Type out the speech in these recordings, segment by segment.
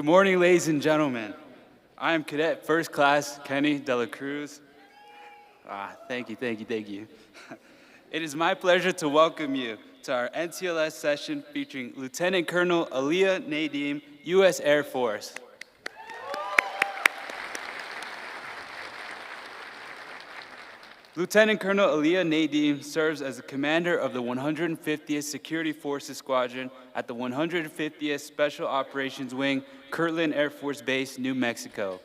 Good morning, ladies and gentlemen. I am Cadet First Class Kenny De La Cruz. Thank you. It is my pleasure to welcome you to our NCLS session featuring Lieutenant Colonel Alea Nadeem, U.S. Air Force. Lieutenant Colonel Alea Nadeem serves as the commander of the 150th Security Forces Squadron at the 150th Special Operations Wing, Kirtland Air Force Base, New Mexico.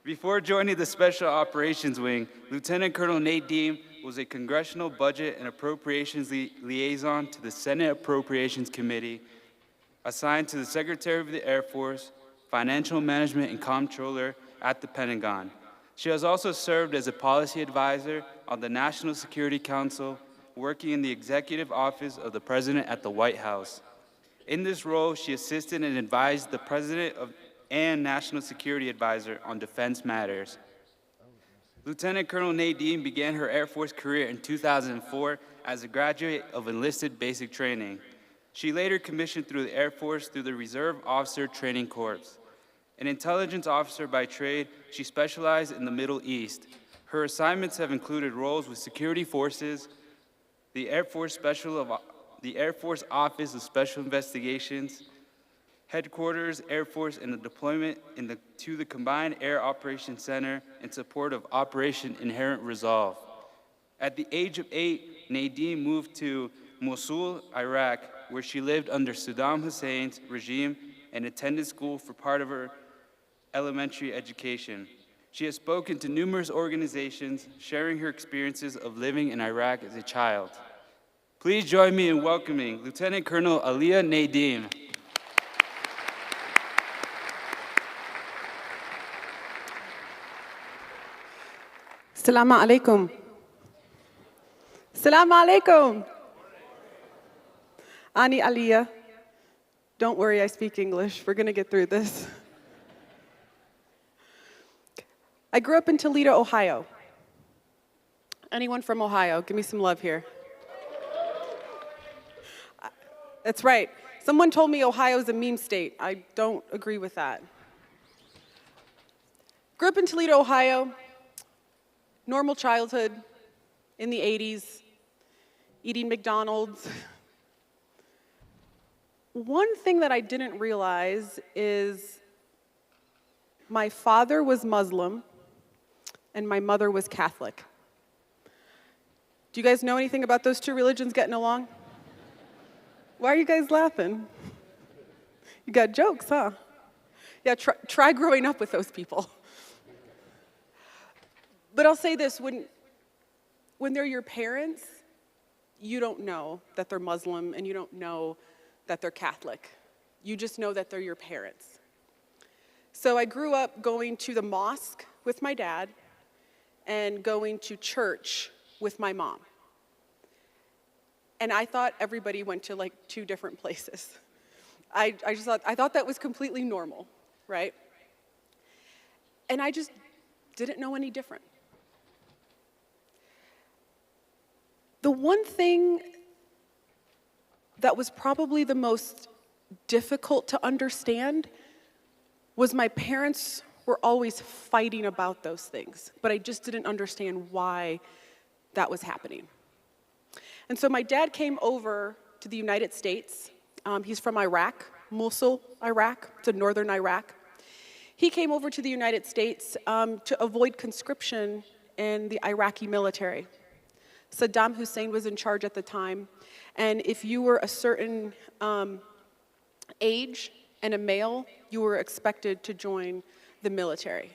Before joining the Special Operations Wing, Lieutenant Colonel Nadeem was a Congressional Budget and Appropriations Liaison to the Senate Appropriations Committee, assigned to the Secretary of the Air Force, Financial Management and Comptroller at the Pentagon. She has also served as a policy advisor on the National Security Council, working in the Executive Office of the President at the White House. In this role, she assisted and advised the President and National Security Advisor on defense matters. Lieutenant Colonel Nadeem began her Air Force career in 2004 as a graduate of enlisted basic training. She later commissioned through the Air Force through the Reserve Officer Training Corps. An intelligence officer by trade, she specialized in the Middle East. Her assignments have included roles with security forces, the Air Force Office of Special Investigations, Headquarters, Air Force, and the deployment to the Combined Air Operations Center in support of Operation Inherent Resolve. At the age of 8, Nadeem moved to Mosul, Iraq, where she lived under Saddam Hussein's regime and attended school for part of her elementary education. She has spoken to numerous organizations, sharing her experiences of living in Iraq as a child. Please join me in welcoming Lieutenant Colonel Alea Nadeem. Assalamu alaikum. Assalamu alaikum. Ani Alea. Don't worry, I speak English. We're going to get through this. I grew up in Toledo, Ohio. Anyone from Ohio? Give me some love here. That's right. Someone told me Ohio is a meme state. I don't agree with that. Grew up in Toledo, Ohio. Normal childhood in the 80s, eating McDonald's. One thing that I didn't realize is my father was Muslim and my mother was Catholic. Do you guys know anything about those two religions getting along? Why are you guys laughing? You got jokes, huh? Yeah, try growing up with those people. But I'll say this, when they're your parents, you don't know that they're Muslim and you don't know that they're Catholic. You just know that they're your parents. So I grew up going to the mosque with my dad and going to church with my mom. And I thought everybody went to like two different places. I thought that was completely normal, right? And I just didn't know any different. The one thing that was probably the most difficult to understand was my parents were always fighting about those things, but I just didn't understand why that was happening. And so my dad came over to the United States. He's from Iraq, Mosul, Iraq, to northern Iraq. He came over to the United States to avoid conscription in the Iraqi military. Saddam Hussein was in charge at the time, and if you were a certain age and a male, you were expected to join the military.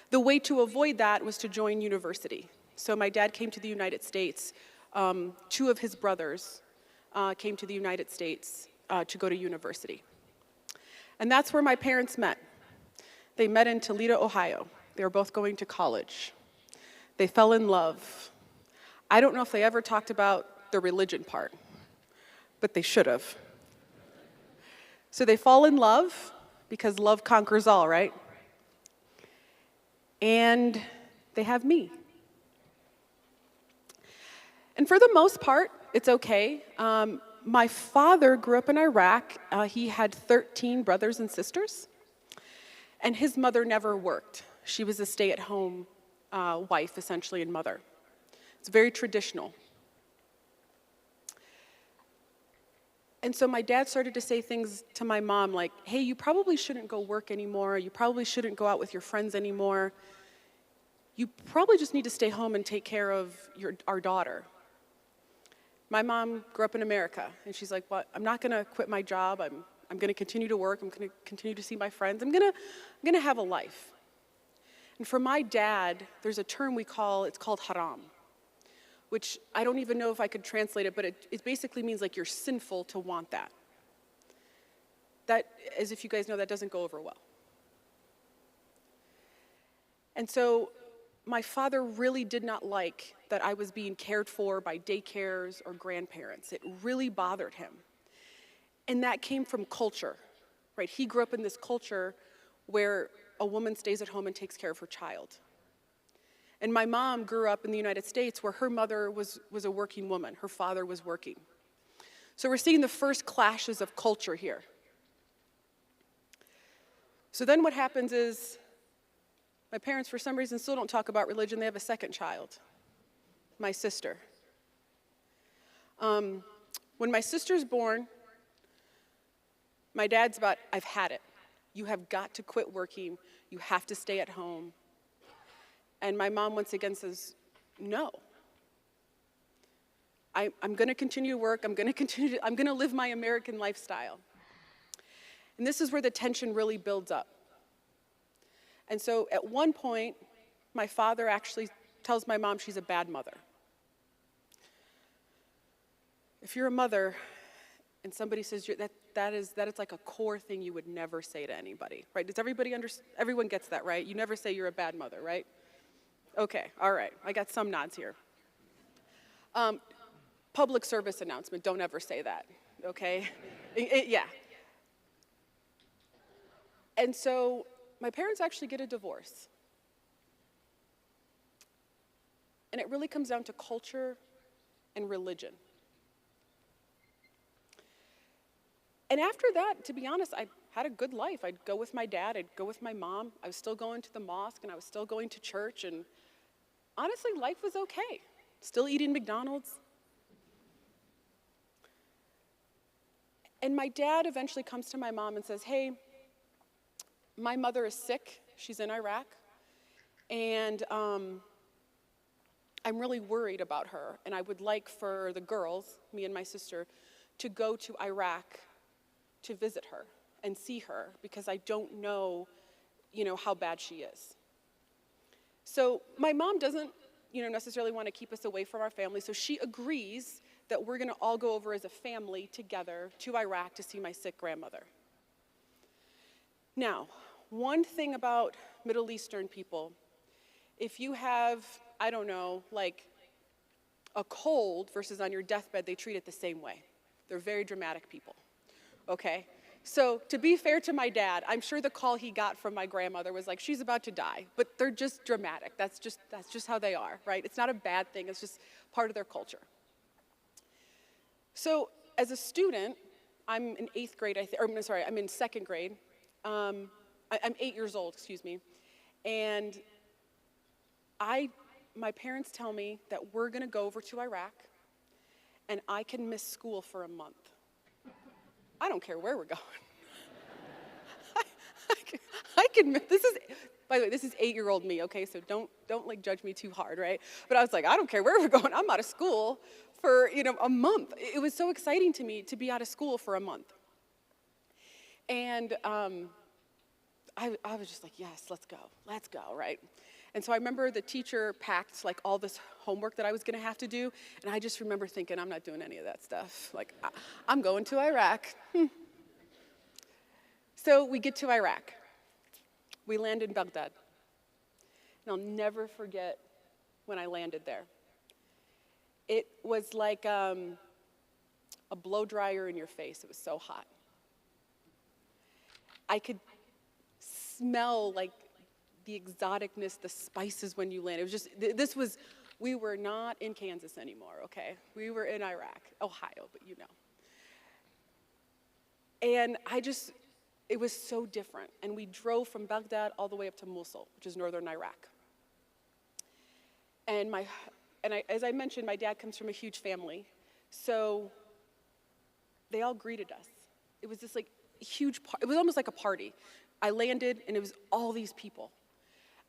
The way to avoid that was to join university. So my dad came to the United States. Two of his brothers came to the United States to go to university. And that's where my parents met. They met in Toledo, Ohio. They were both going to college. They fell in love. I don't know if they ever talked about the religion part, but they should have. So they fall in love because love conquers all, right? And they have me. And for the most part, it's okay. My father grew up in Iraq. He had 13 brothers and sisters, and his mother never worked. She was a stay-at-home wife, essentially, and mother. It's very traditional. And so my dad started to say things to my mom like, hey, you probably shouldn't go work anymore. You probably shouldn't go out with your friends anymore. You probably just need to stay home and take care of our daughter. My mom grew up in America, and she's like, well, I'm not gonna quit my job. I'm gonna continue to work. I'm gonna continue to see my friends. I'm gonna have a life. And for my dad, there's a term it's called haram, which I don't even know if I could translate it, but it basically means like you're sinful to want that. That, as if you guys know, that doesn't go over well. And so my father really did not like that I was being cared for by daycares or grandparents. It really bothered him. And that came from culture, right? He grew up in this culture where a woman stays at home and takes care of her child. And my mom grew up in the United States where her mother was a working woman. Her father was working. So we're seeing the first clashes of culture here. So then what happens is my parents, for some reason, still don't talk about religion. They have a second child, my sister. When my sister's born, my dad's about, I've had it. You have got to quit working. You have to stay at home. And my mom once again says, no. I'm gonna continue to work. I'm gonna live my American lifestyle. And this is where the tension really builds up. And so at one point, my father actually tells my mom she's a bad mother. If you're a mother and somebody says that is like a core thing you would never say to anybody, right? Does everybody everyone gets that, right? You never say you're a bad mother, right? Okay, all right, I got some nods here. Public service announcement, don't ever say that, okay? Yeah. And so my parents actually get a divorce. And it really comes down to culture and religion. And after that, to be honest, I had a good life. I'd go with my dad, I'd go with my mom. I was still going to the mosque and I was still going to church, and honestly, life was okay. Still eating McDonald's. And my dad eventually comes to my mom and says, hey, my mother is sick. She's in Iraq. And I'm really worried about her. And I would like for the girls, me and my sister, to go to Iraq to visit her and see her because I don't know, how bad she is. So my mom doesn't, necessarily want to keep us away from our family, so she agrees that we're going to all go over as a family together to Iraq to see my sick grandmother. Now, one thing about Middle Eastern people, if you have, I don't know, like a cold versus on your deathbed, they treat it the same way. They're very dramatic people, okay? So to be fair to my dad, I'm sure the call he got from my grandmother was like, she's about to die, but they're just dramatic. That's just how they are, right? It's not a bad thing, it's just part of their culture. So as a student, I'm in 8th grade, I'm in 2nd grade. I'm 8 years old, excuse me. And my parents tell me that we're gonna go over to Iraq and I can miss school for a month. I don't care where we're going. I can, by the way, this is 8-year-old me, okay? So don't like judge me too hard, right? But I was like, I don't care where we're going. I'm out of school for, a month. It was so exciting to me to be out of school for a month. And I was just like, yes, let's go, right? And so I remember the teacher packed like all this homework that I was gonna have to do, and I just remember thinking, I'm not doing any of that stuff. Like, I'm going to Iraq. So we get to Iraq. We land in Baghdad. And I'll never forget when I landed there. It was like a blow dryer in your face. It was so hot. I could smell like the exoticness, the spices when you land. It was just, we were not in Kansas anymore, okay? We were in Iraq, Ohio, but And it was so different. And we drove from Baghdad all the way up to Mosul, which is northern Iraq. And as I mentioned, my dad comes from a huge family. So they all greeted us. It was this like huge, it was almost like a party. I landed and it was all these people.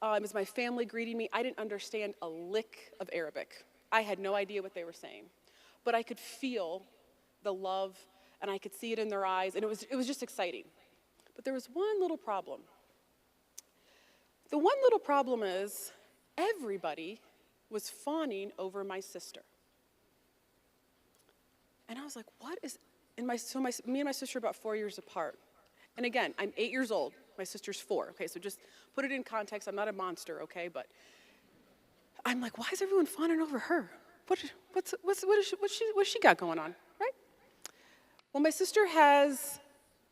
It was my family greeting me. I didn't understand a lick of Arabic. I had no idea what they were saying. But I could feel the love and I could see it in their eyes, and it was just exciting. But there was one little problem. The one little problem is everybody was fawning over my sister. And I was like, what is, me and my sister are about 4 years apart. And again, I'm 8 years old, my sister's 4, okay? So just put it in context, I'm not a monster, okay? But I'm like, why is everyone fawning over her? What she got going on, right? Well, my sister has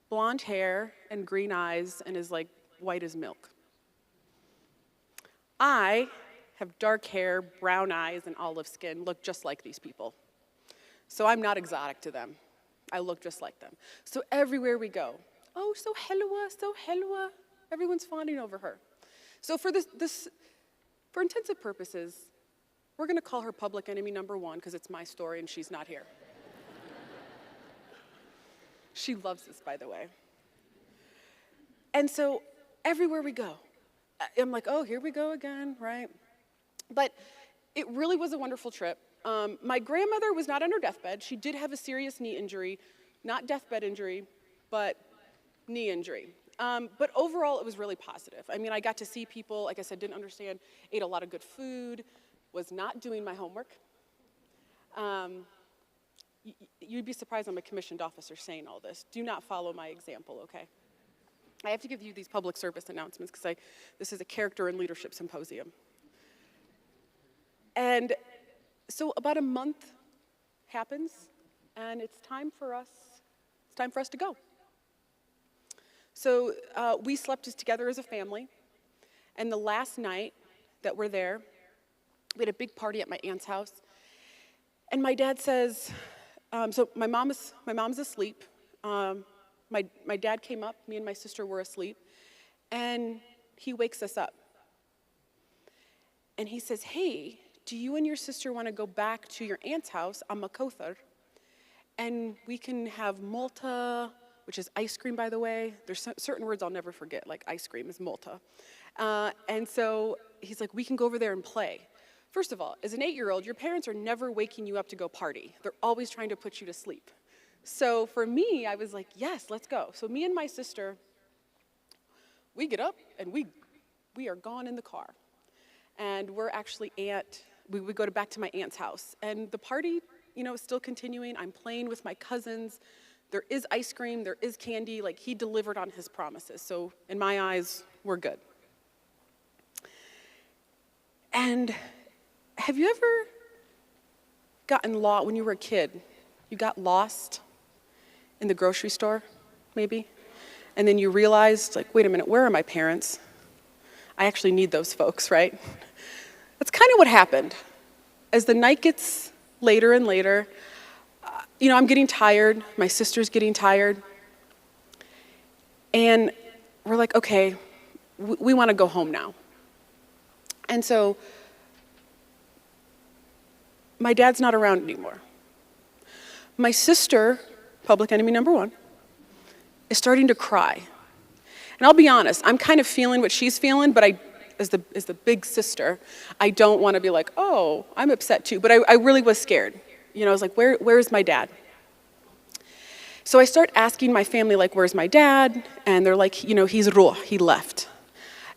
blonde hair and green eyes and is like white as milk. I have dark hair, brown eyes, and olive skin, look just like these people. So I'm not exotic to them. I look just like them. So everywhere we go, oh, so helwa. Everyone's fawning over her. So for for intensive purposes, we're gonna call her public enemy number 1 because it's my story and she's not here. She loves this, by the way. And so everywhere we go, I'm like, oh, here we go again, right? But it really was a wonderful trip. My grandmother was not on her deathbed. She did have a serious knee injury, not deathbed injury, but knee injury. But overall, it was really positive. I mean, I got to see people, like I said, didn't understand, ate a lot of good food, was not doing my homework. You'd be surprised I'm a commissioned officer saying all this. Do not follow my example, okay? I have to give you these public service announcements because this is a character and leadership symposium. And so about a month happens, and it's time for us to go. So we slept together as a family, and the last night that we're there, we had a big party at my aunt's house, and my dad says, so my mom's asleep. My dad came up, me and my sister were asleep, and he wakes us up. And he says, hey, do you and your sister want to go back to your aunt's house on Makothar, and we can have multa, which is ice cream, by the way. There's certain words I'll never forget, like ice cream is multa. And so he's like, we can go over there and play. First of all, as an 8-year-old, your parents are never waking you up to go party. They're always trying to put you to sleep. So for me, I was like, yes, let's go. So me and my sister, we get up and we are gone in the car. And we're actually we go back to my aunt's house. And the party, is still continuing. I'm playing with my cousins. There is ice cream, there is candy. Like, he delivered on his promises. So in my eyes, we're good. And have you ever gotten lost when you were a kid? You got lost in the grocery store, maybe? And then you realized, like, wait a minute, where are my parents? I actually need those folks, right? That's kind of what happened. As the night gets later and later, I'm getting tired, my sister's getting tired, and we're like, okay, we want to go home now. And so my dad's not around anymore. My sister, public enemy number 1, is starting to cry. And I'll be honest, I'm kind of feeling what she's feeling, but as the big sister, I don't want to be like, oh, I'm upset too. But I really was scared. I was like, where's my dad? So I start asking my family, like, where's my dad? And they're like, he's ruh, he left.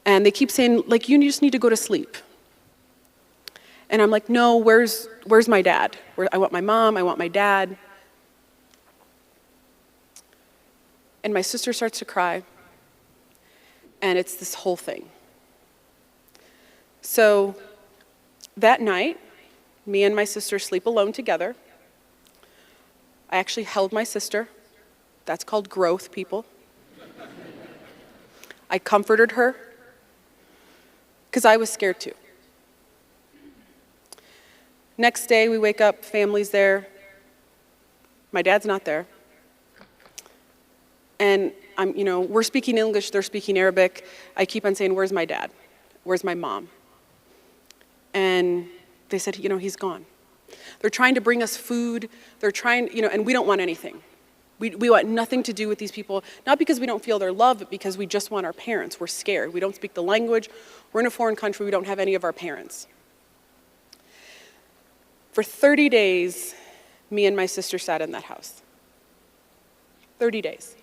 And they keep saying, like, you just need to go to sleep. And I'm like, no, where's my dad? I want my mom, I want my dad. And my sister starts to cry. And it's this whole thing. So that night, me and my sister sleep alone together. I actually held my sister. That's called growth, people. I comforted her because I was scared too. Next day, we wake up, family's there. My dad's not there. And we're speaking English, they're speaking Arabic. I keep on saying, where's my dad? Where's my mom? And they said, he's gone. They're trying to bring us food. They're trying, and we don't want anything. We want nothing to do with these people, not because we don't feel their love, but because we just want our parents. We're scared. We don't speak the language. We're in a foreign country. We don't have any of our parents. For 30 days, me and my sister sat in that house. 30 days.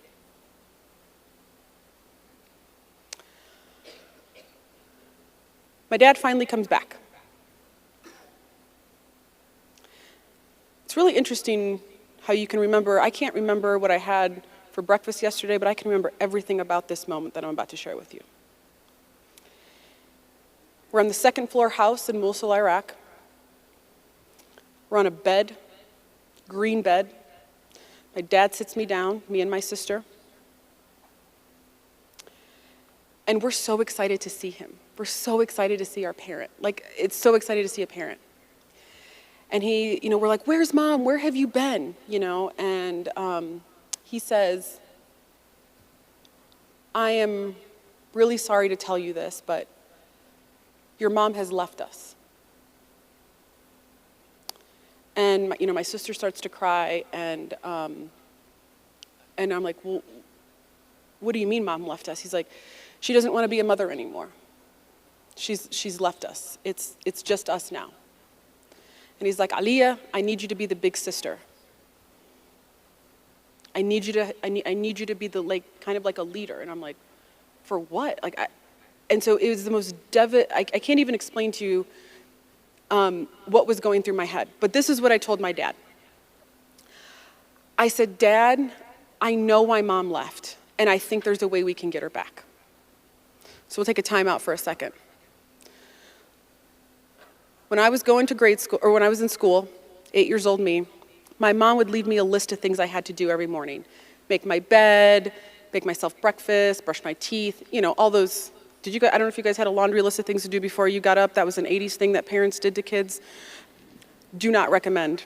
My dad finally comes back. It's really interesting how you can remember. I can't remember what I had for breakfast yesterday, but I can remember everything about this moment that I'm about to share with you. We're on the second floor house in Mosul, Iraq. We're on a bed, green bed. My dad sits me down, me and my sister. And we're so excited to see him. We're so excited to see our parent. Like, it's so excited to see a parent. And we're like, where's mom? Where have you been? And he says, I am really sorry to tell you this, but your mom has left us. And my sister starts to cry, and I'm like, well, what do you mean mom left us? He's like, she doesn't want to be a mother anymore. She's left us. It's just us now. And he's like, Aliyah, I need you to be the big sister. I need you to be the kind of like a leader. And I'm like, for what? And so it was the most I can't even explain to you what was going through my head. But this is what I told my dad. I said, Dad, I know why mom left, and I think there's a way we can get her back. So we'll take a time out for a second. When I was going to grade school, or when I was in school, 8 years old me, my mom would leave me a list of things I had to do every morning. Make my bed, make myself breakfast, brush my teeth, all those. I don't know if you guys had a laundry list of things to do before you got up. That was an 80s thing that parents did to kids. Do not recommend.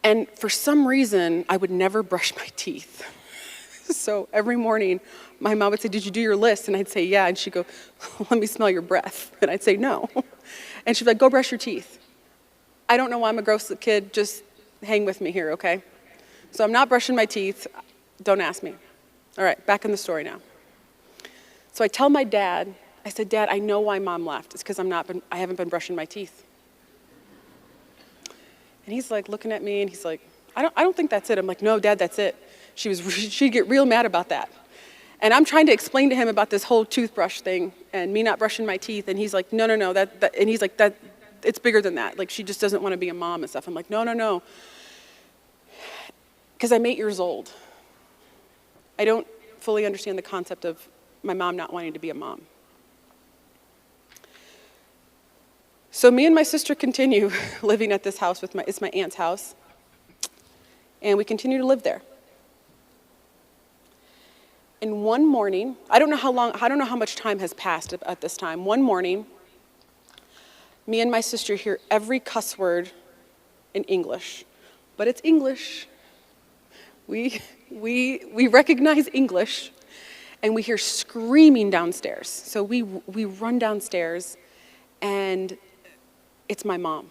And for some reason, I would never brush my teeth. So every morning, my mom would say, did you do your list? And I'd say, yeah. And she'd go, let me smell your breath. And I'd say, no. And she'd be like, go brush your teeth. I don't know why I'm a gross kid. Just hang with me here, okay? So I'm not brushing my teeth. Don't ask me. All right, back in the story now. So I tell my dad, I said, Dad, I know why mom left. It's because I haven't been brushing my teeth. And he's like looking at me, and he's like, I don't think that's it. I'm like, no, Dad, that's it. She'd get real mad about that. And I'm trying to explain to him about this whole toothbrush thing and me not brushing my teeth. And he's like, no, and he's like, that it's bigger than that. Like, she just doesn't want to be a mom and stuff. I'm like, no. Because I'm 8 years old. I don't fully understand the concept of my mom not wanting to be a mom. So me and my sister continue living at this house it's my aunt's house. And we continue to live there. And one morning, I don't know how much time has passed at this time. One morning, me and my sister hear every cuss word in English, but it's English. We recognize English, and we hear screaming downstairs. So we run downstairs, and it's my mom.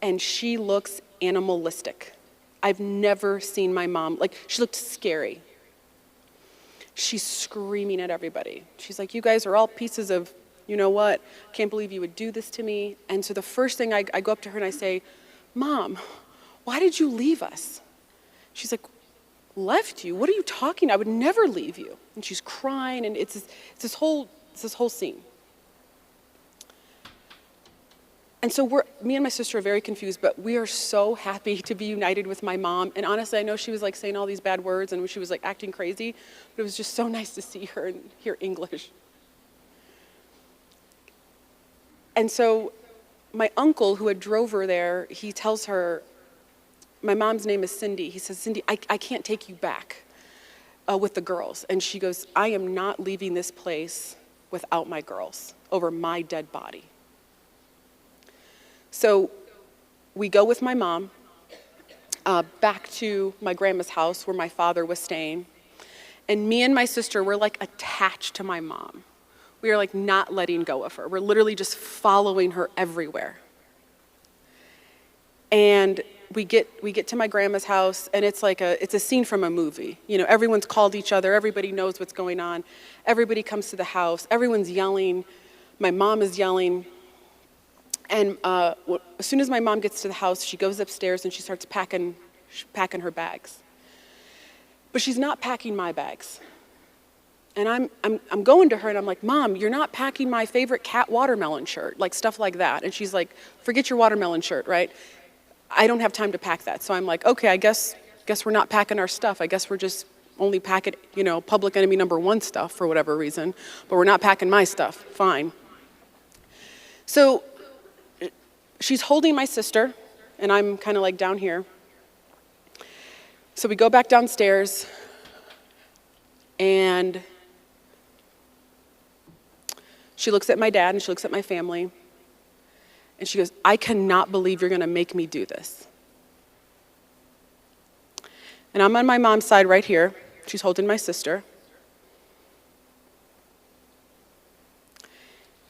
And she looks animalistic. I've never seen my mom, she looked scary. She's screaming at everybody. She's like, you guys are all pieces of, you know what, can't believe you would do this to me. And so the first thing I go up to her and I say, Mom, why did you leave us? She's like, left you? What are you talking? I would never leave you. And she's crying, and it's this whole scene. And so me and my sister are very confused, but we are so happy to be united with my mom. And honestly, I know she was saying all these bad words, and she was acting crazy, but it was just so nice to see her and hear English. And so my uncle, who had drove her there, he tells her, my mom's name is Cindy. He says, Cindy, I can't take you back with the girls. And she goes, I am not leaving this place without my girls over my dead body. So we go with my mom, back to my grandma's house where my father was staying. And me and my sister were like attached to my mom. We are like not letting go of her. We're literally just following her everywhere. And we get to my grandma's house, and it's a scene from a movie. You know, everyone's called each other, everybody knows what's going on. Everybody comes to the house, everyone's yelling. My mom is yelling. And as soon as my mom gets to the house, she goes upstairs and she starts packing her bags. But she's not packing my bags. And I'm going to her and I'm like, Mom, you're not packing my favorite cat watermelon shirt, like stuff like that. And she's like, forget your watermelon shirt, right? I don't have time to pack that. So I'm like, okay, I guess we're not packing our stuff. I guess we're just only packing, public enemy #1 stuff for whatever reason. But we're not packing my stuff. Fine. So she's holding my sister, and I'm kind of like down here. So we go back downstairs, and she looks at my dad, and she looks at my family, and she goes, I cannot believe you're going to make me do this. And I'm on my mom's side right here. She's holding my sister.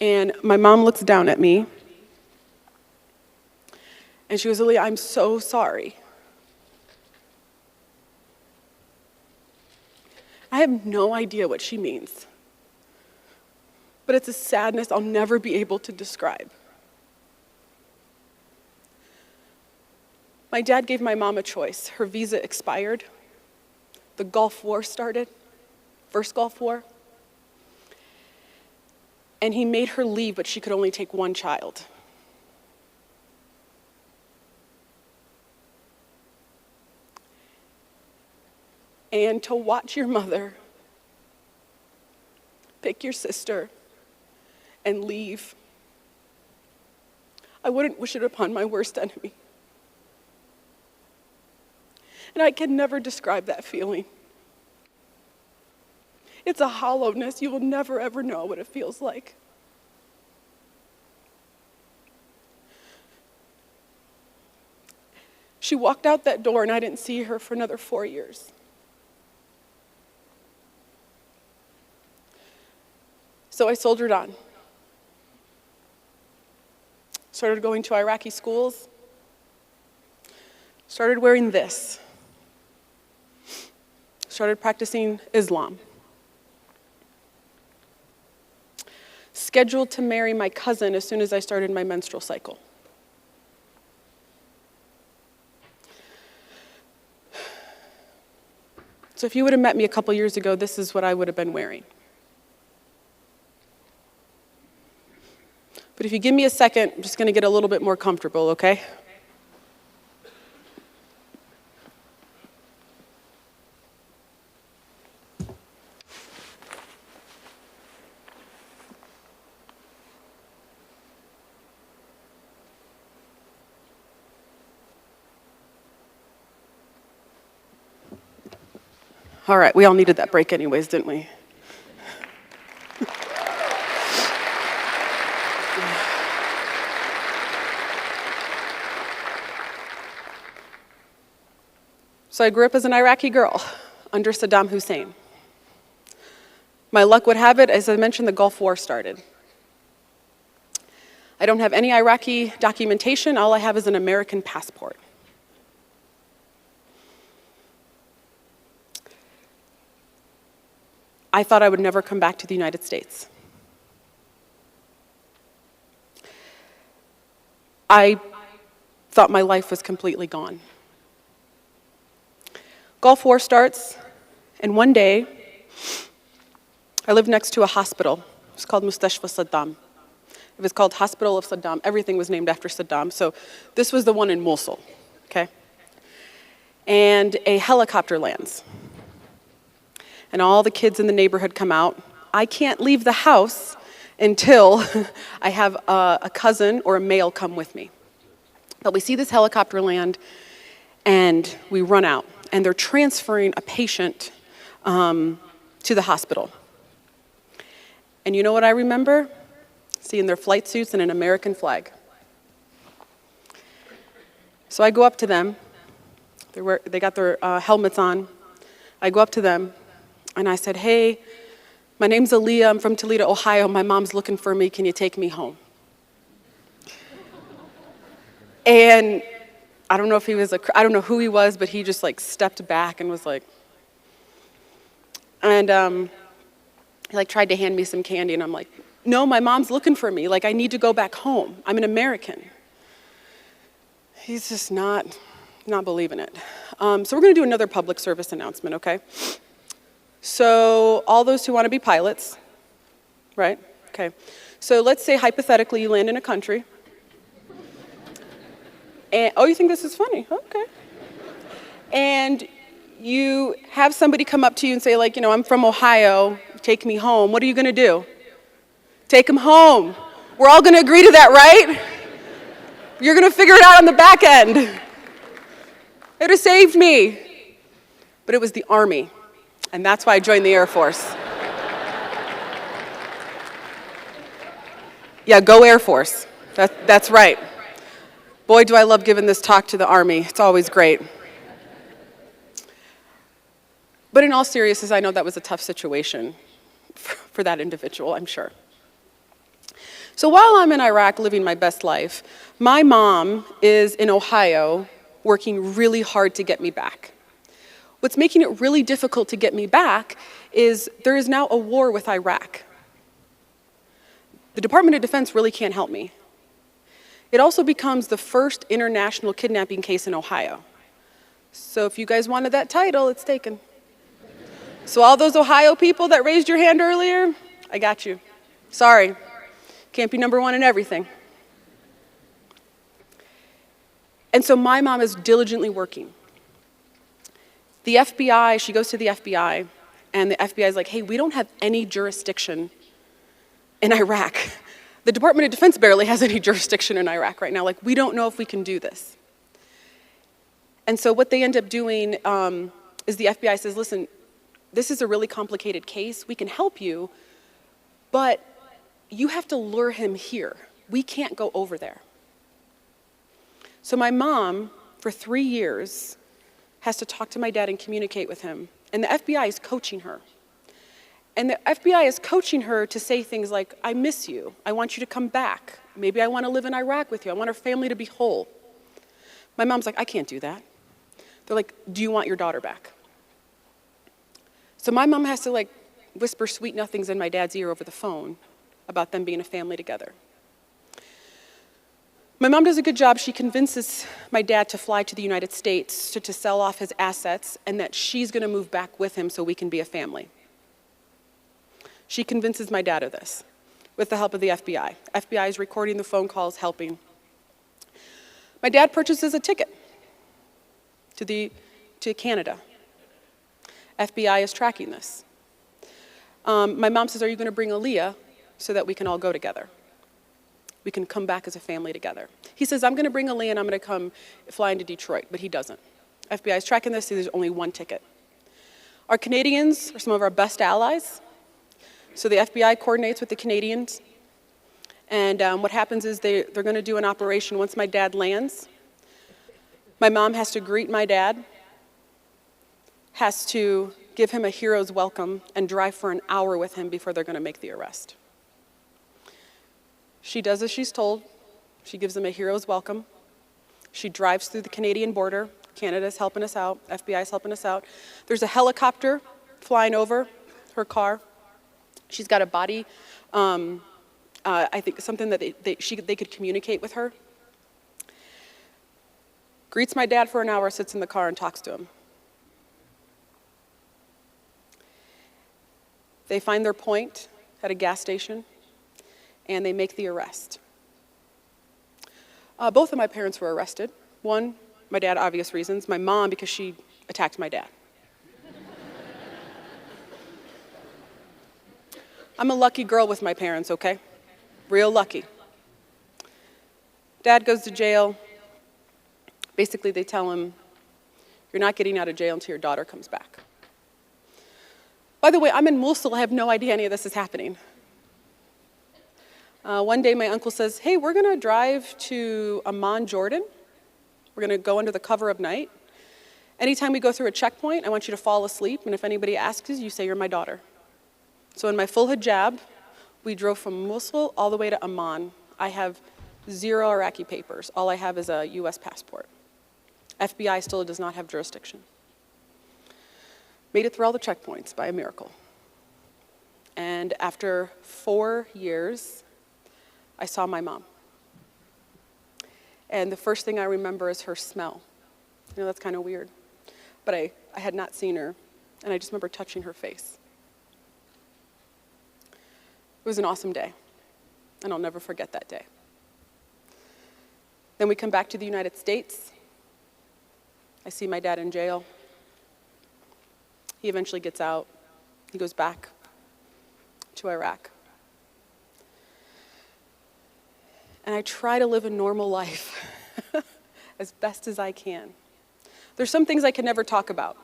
And my mom looks down at me, and she goes, Aaliyah, I'm so sorry. I have no idea what she means, but it's a sadness I'll never be able to describe. My dad gave my mom a choice. Her visa expired. The Gulf War started, first Gulf War. And he made her leave, but she could only take one child. And to watch your mother pick your sister and leave, I wouldn't wish it upon my worst enemy. And I can never describe that feeling. It's a hollowness. You will never, ever know what it feels like. She walked out that door, and I didn't see her for another 4 years. So I soldiered on. Started going to Iraqi schools. Started wearing this. Started practicing Islam. Scheduled to marry my cousin as soon as I started my menstrual cycle. So if you would have met me a couple years ago, this is what I would have been wearing. But if you give me a second, I'm just going to get a little bit more comfortable, okay? All right, we all needed that break anyways, didn't we? So I grew up as an Iraqi girl under Saddam Hussein. My luck would have it, as I mentioned, the Gulf War started. I don't have any Iraqi documentation. All I have is an American passport. I thought I would never come back to the United States. I thought my life was completely gone. Gulf War starts, and one day, I lived next to a hospital. It's called Mustashfa Saddam. It was called Hospital of Saddam. Everything was named after Saddam. So this was the one in Mosul, okay? And a helicopter lands. And all the kids in the neighborhood come out. I can't leave the house until I have a cousin or a male come with me. But we see this helicopter land, and we run out. And they're transferring a patient to the hospital. And you know what I remember? Seeing their flight suits and an American flag. So I go up to them. They got their helmets on. I go up to them, and I said, hey, my name's Aaliyah. I'm from Toledo, Ohio. My mom's looking for me. Can you take me home? And I don't know if I don't know who he was, but he just like stepped back and was like, and he like tried to hand me some candy, and I'm like, no, my mom's looking for me. Like, I need to go back home. I'm an American. He's just not believing it. So we're gonna do another public service announcement, okay? So all those who wanna be pilots, right? Okay. So let's say hypothetically you land in a country. And, oh, you think this is funny? Okay. And you have somebody come up to you and say, like, I'm from Ohio, take me home. What are you gonna do? Take them home. We're all gonna agree to that, right? You're gonna figure it out on the back end. It would have saved me. But it was the Army, and that's why I joined the Air Force. Yeah, go Air Force. That's right. Boy, do I love giving this talk to the Army. It's always great. But in all seriousness, I know that was a tough situation for that individual, I'm sure. So while I'm in Iraq living my best life, my mom is in Ohio working really hard to get me back. What's making it really difficult to get me back is there is now a war with Iraq. The Department of Defense really can't help me. It also becomes the first international kidnapping case in Ohio. So if you guys wanted that title, it's taken. So all those Ohio people that raised your hand earlier, I got you. Sorry, can't be number one in everything. And so my mom is diligently working. The FBI, she goes to the FBI, and the FBI is like, hey, we don't have any jurisdiction in Iraq. The Department of Defense barely has any jurisdiction in Iraq right now. Like, we don't know if we can do this. And so what they end up doing is the FBI says, listen, this is a really complicated case. We can help you, but you have to lure him here. We can't go over there. So my mom, for 3 years, has to talk to my dad and communicate with him. And the FBI is coaching her. And the FBI is coaching her to say things like, I miss you. I want you to come back. Maybe I want to live in Iraq with you. I want our family to be whole. My mom's like, I can't do that. They're like, do you want your daughter back? So my mom has to like whisper sweet nothings in my dad's ear over the phone about them being a family together. My mom does a good job. She convinces my dad to fly to the United States to sell off his assets and that she's going to move back with him so we can be a family. She convinces my dad of this with the help of the FBI. FBI is recording the phone calls, helping. My dad purchases a ticket to Canada. FBI is tracking this. My mom says, are you going to bring Aaliyah so that we can all go together? We can come back as a family together. He says, I'm going to bring Aaliyah and I'm going to come fly into Detroit, but he doesn't. FBI is tracking this, so there's only one ticket. Our Canadians are some of our best allies. So the FBI coordinates with the Canadians. And what happens is they're going to do an operation once my dad lands. My mom has to greet my dad, has to give him a hero's welcome, and drive for an hour with him before they're going to make the arrest. She does as she's told. She gives him a hero's welcome. She drives through the Canadian border. Canada's helping us out. FBI's helping us out. There's a helicopter flying over her car. She's got a body, I think something that they could communicate with her. Greets my dad for an hour, sits in the car and talks to him. They find their point at a gas station, and they make the arrest. Both of my parents were arrested. One, my dad, obvious reasons. My mom, because she attacked my dad. I'm a lucky girl with my parents, okay? Real lucky. Dad goes to jail. Basically, they tell him, you're not getting out of jail until your daughter comes back. By the way, I'm in Mosul. I have no idea any of this is happening. One day, my uncle says, hey, we're going to drive to Amman, Jordan. We're going to go under the cover of night. Anytime we go through a checkpoint, I want you to fall asleep, and if anybody asks you, you say, you're my daughter. So in my full hijab, we drove from Mosul all the way to Amman. I have 0 Iraqi papers. All I have is a US passport. FBI still does not have jurisdiction. Made it through all the checkpoints by a miracle. And after 4 years, I saw my mom. And the first thing I remember is her smell. You know, that's kind of weird. But I had not seen her, and I just remember touching her face. It was an awesome day, and I'll never forget that day. Then we come back to the United States. I see my dad in jail. He eventually gets out. He goes back to Iraq. And I try to live a normal life as best as I can. There's some things I can never talk about,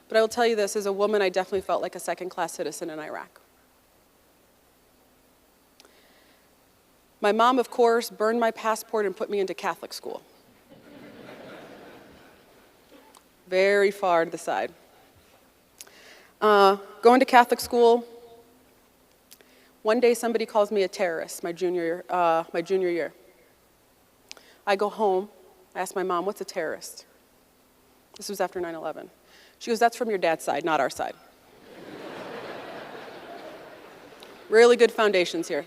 but I will tell you this, as a woman, I definitely felt like a second-class citizen in Iraq. My mom, of course, burned my passport and put me into Catholic school. Very far to the side. Going to Catholic school, one day somebody calls me a terrorist, my junior year. I go home, I ask my mom, what's a terrorist? This was after 9/11. She goes, that's from your dad's side, not our side. Really good foundations here.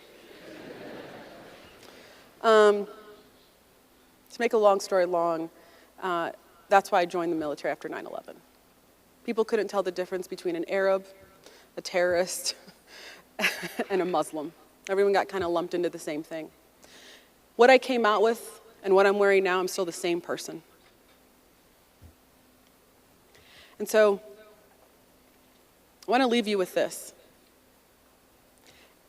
To make a long story long, that's why I joined the military after 9/11. People couldn't tell the difference between an Arab, a terrorist, and a Muslim. Everyone got kind of lumped into the same thing. What I came out with and what I'm wearing now, I'm still the same person. And so I want to leave you with this.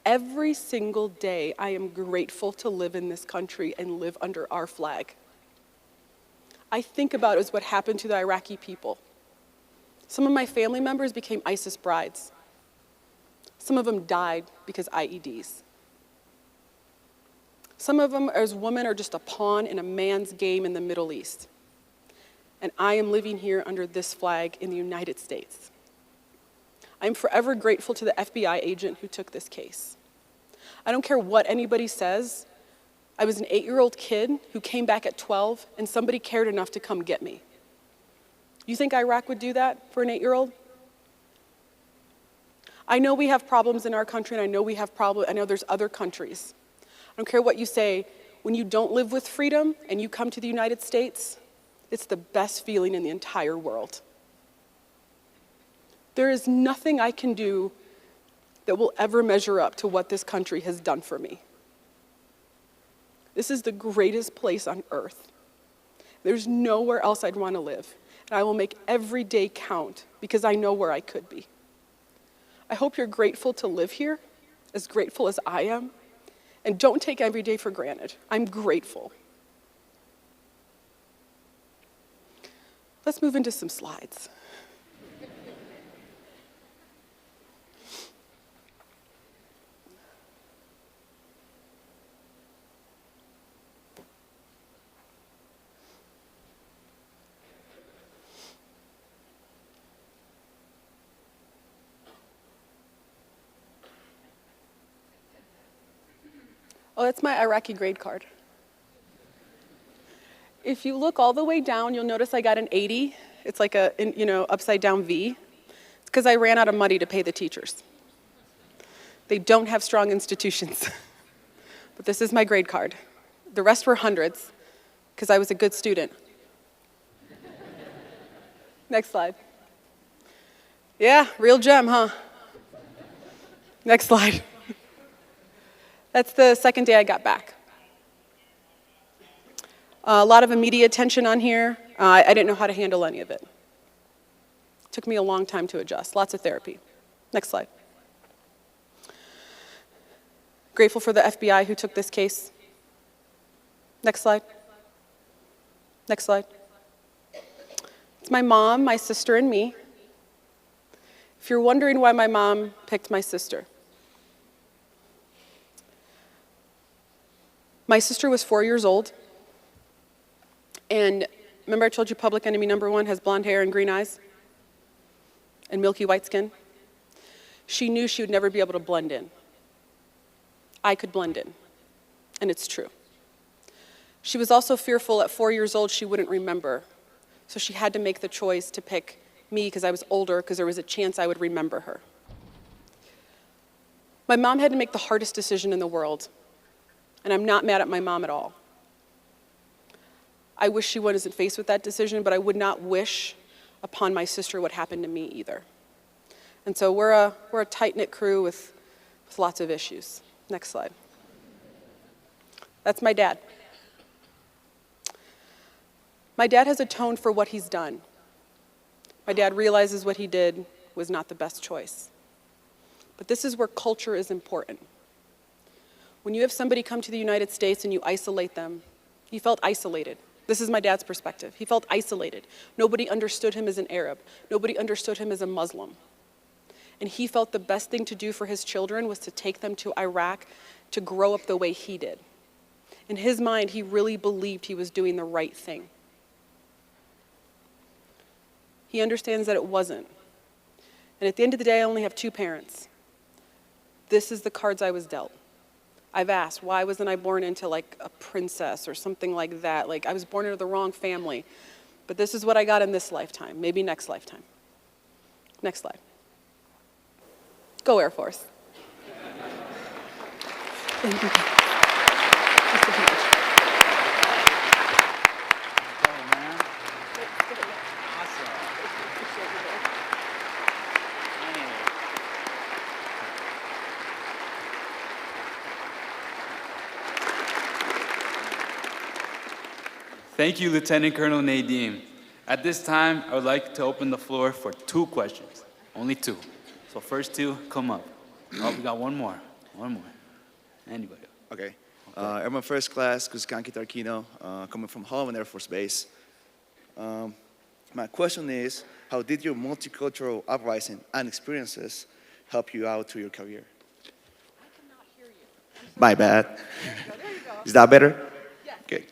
Every single day, I am grateful to live in this country and live under our flag. I think about it as what happened to the Iraqi people. Some of my family members became ISIS brides. Some of them died because IEDs. Some of them as women are just a pawn in a man's game in the Middle East. And I am living here under this flag in the United States. I'm forever grateful to the FBI agent who took this case. I don't care what anybody says. I was an 8-year-old kid who came back at 12, and somebody cared enough to come get me. You think Iraq would do that for an 8-year-old? I know we have problems in our country, and I know there's other countries. I don't care what you say. When you don't live with freedom and you come to the United States, it's the best feeling in the entire world. There is nothing I can do that will ever measure up to what this country has done for me. This is the greatest place on earth. There's nowhere else I'd want to live. And I will make every day count because I know where I could be. I hope you're grateful to live here, as grateful as I am. And don't take every day for granted. I'm grateful. Let's move into some slides. Oh, that's my Iraqi grade card. If you look all the way down, you'll notice I got an 80. It's like a, upside down V. It's because I ran out of money to pay the teachers. They don't have strong institutions. But this is my grade card. The rest were hundreds because I was a good student. Next slide. Yeah, real gem, huh? Next slide. That's the second day I got back. A lot of immediate attention on here. I didn't know how to handle any of it. It took me a long time to adjust. Lots of therapy. Next slide. Grateful for the FBI who took this case. Next slide. Next slide. It's my mom, my sister, and me. If you're wondering why my mom picked my sister, my sister was 4 years old, and remember I told you public enemy number one has blonde hair and green eyes and milky white skin? She knew she would never be able to blend in. I could blend in, and it's true. She was also fearful at 4 years old she wouldn't remember, so she had to make the choice to pick me because I was older, because there was a chance I would remember her. My mom had to make the hardest decision in the world, and I'm not mad at my mom at all. I wish she wasn't faced with that decision, but I would not wish upon my sister what happened to me either. And so we're a tight-knit crew with lots of issues. Next slide. That's my dad. My dad has atoned for what he's done. My dad realizes what he did was not the best choice. But this is where culture is important. When you have somebody come to the United States and you isolate them, he felt isolated. This is my dad's perspective. He felt isolated. Nobody understood him as an Arab. Nobody understood him as a Muslim. And he felt the best thing to do for his children was to take them to Iraq to grow up the way he did. In his mind, he really believed he was doing the right thing. He understands that it wasn't. And at the end of the day, I only have two parents. This is the cards I was dealt. I've asked, why wasn't I born into like a princess or something like that? Like I was born into the wrong family. But this is what I got in this lifetime, maybe next lifetime. Next slide. Go Air Force. Thank you. Thank you, Lieutenant Colonel Nadeem. At this time, I would like to open the floor for 2 questions. Only 2. So first 2, come up. Oh, we got one more. Anybody? Okay. Airman First Class, Kuzkanki Tarquino, coming from Holloman Air Force Base. My question is, how did your multicultural uprising and experiences help you out to your career? I cannot hear you. My bad. There you go. Is that better? Yes. Okay.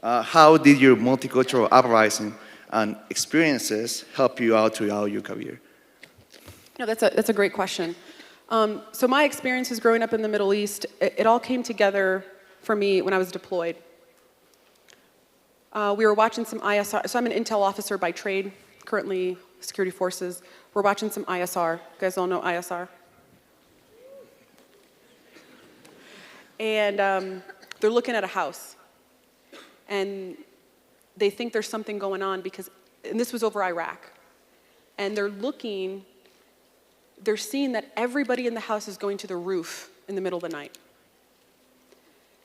How did your multicultural uprising and experiences help you out throughout your career? No, that's a great question. So my experiences growing up in the Middle East, it all came together for me when I was deployed. We were watching some ISR. So I'm an intel officer by trade, currently security forces. We're watching some ISR. You guys all know ISR? And they're looking at a house. And they think there's something going on because, and this was over Iraq. And they're seeing that everybody in the house is going to the roof in the middle of the night.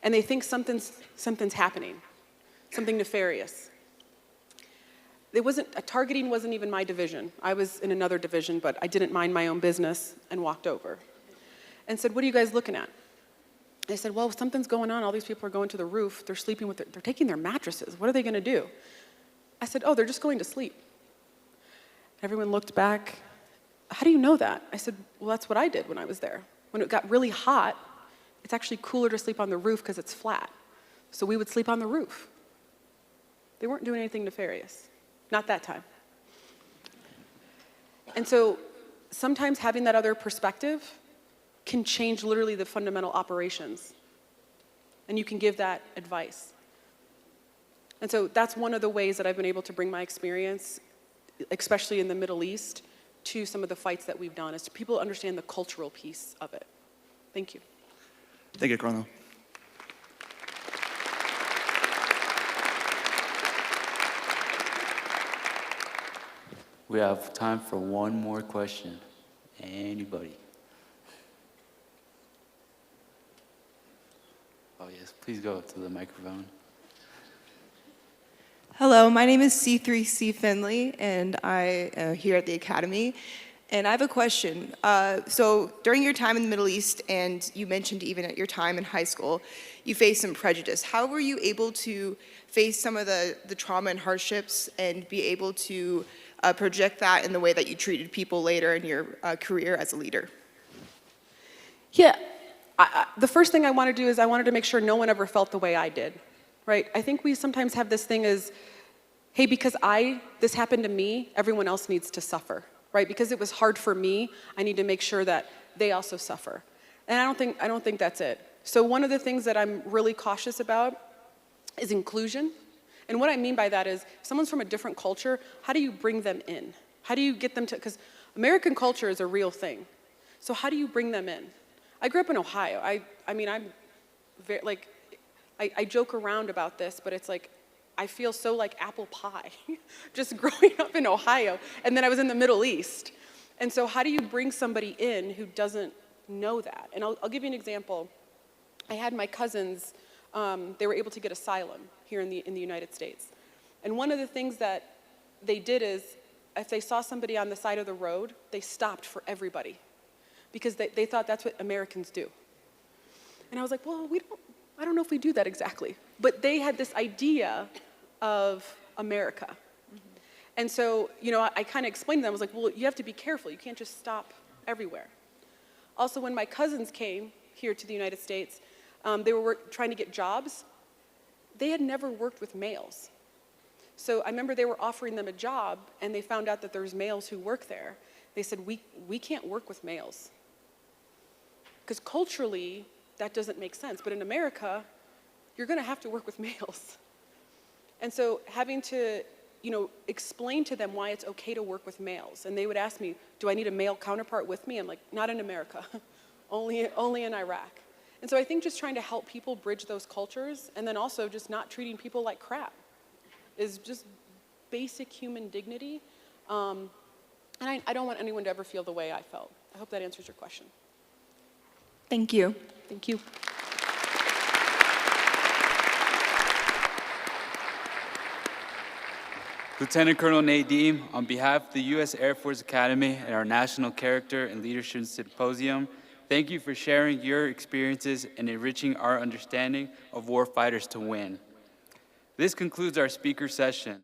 And they think something's happening, something nefarious. Targeting wasn't even my division. I was in another division, but I didn't mind my own business and walked over. And said, what are you guys looking at? They said, well, something's going on. All these people are going to the roof. They're sleeping they're taking their mattresses. What are they going to do? I said, oh, they're just going to sleep. Everyone looked back. How do you know that? I said, well, that's what I did when I was there. When it got really hot, it's actually cooler to sleep on the roof because it's flat. So we would sleep on the roof. They weren't doing anything nefarious. Not that time. And so sometimes having that other perspective can change literally the fundamental operations. And you can give that advice. And so that's one of the ways that I've been able to bring my experience, especially in the Middle East, to some of the fights that we've done, is to people understand the cultural piece of it. Thank you. Thank you, Colonel. We have time for one more question. Anybody? Oh, yes, please go up to the microphone. Hello, my name is C3C Finley, and I am here at the Academy. And I have a question. So during your time in the Middle East, and you mentioned even at your time in high school, you faced some prejudice. How were you able to face some of the trauma and hardships and be able to project that in the way that you treated people later in your career as a leader? Yeah, the first thing I want to do is I wanted to make sure no one ever felt the way I did, right? I think we sometimes have this thing as hey, because this happened to me, everyone else needs to suffer, right? Because it was hard for me, I need to make sure that they also suffer. And I don't think that's it. So one of the things that I'm really cautious about is inclusion. And what I mean by that is, if someone's from a different culture, how do you bring them in? How do you get them to, because American culture is a real thing. So how do you bring them in? I grew up in Ohio. I mean, I'm very, like, I joke around about this, but it's like, I feel so like apple pie, just growing up in Ohio, and then I was in the Middle East. And so how do you bring somebody in who doesn't know that? And I'll give you an example. I had my cousins, they were able to get asylum here in the United States. And one of the things that they did is, if they saw somebody on the side of the road, they stopped for everybody, because they thought that's what Americans do. And I was like, well, I don't know if we do that exactly. But they had this idea of America. Mm-hmm. And so, I kind of explained to them, I was like, well, you have to be careful. You can't just stop everywhere. Also, when my cousins came here to the United States, they were trying to get jobs. They had never worked with males. So I remember they were offering them a job, and they found out that there's males who work there. They said, we can't work with males. Because culturally, that doesn't make sense. But in America, you're going to have to work with males. And so having to, explain to them why it's okay to work with males. And they would ask me, do I need a male counterpart with me? I'm like, not in America, only in Iraq. And so I think just trying to help people bridge those cultures, and then also just not treating people like crap, is just basic human dignity. And I don't want anyone to ever feel the way I felt. I hope that answers your question. Thank you. Thank you. Lieutenant Colonel Nadeem, on behalf of the U.S. Air Force Academy and our National Character and Leadership Symposium, thank you for sharing your experiences and enriching our understanding of warfighters to win. This concludes our speaker session.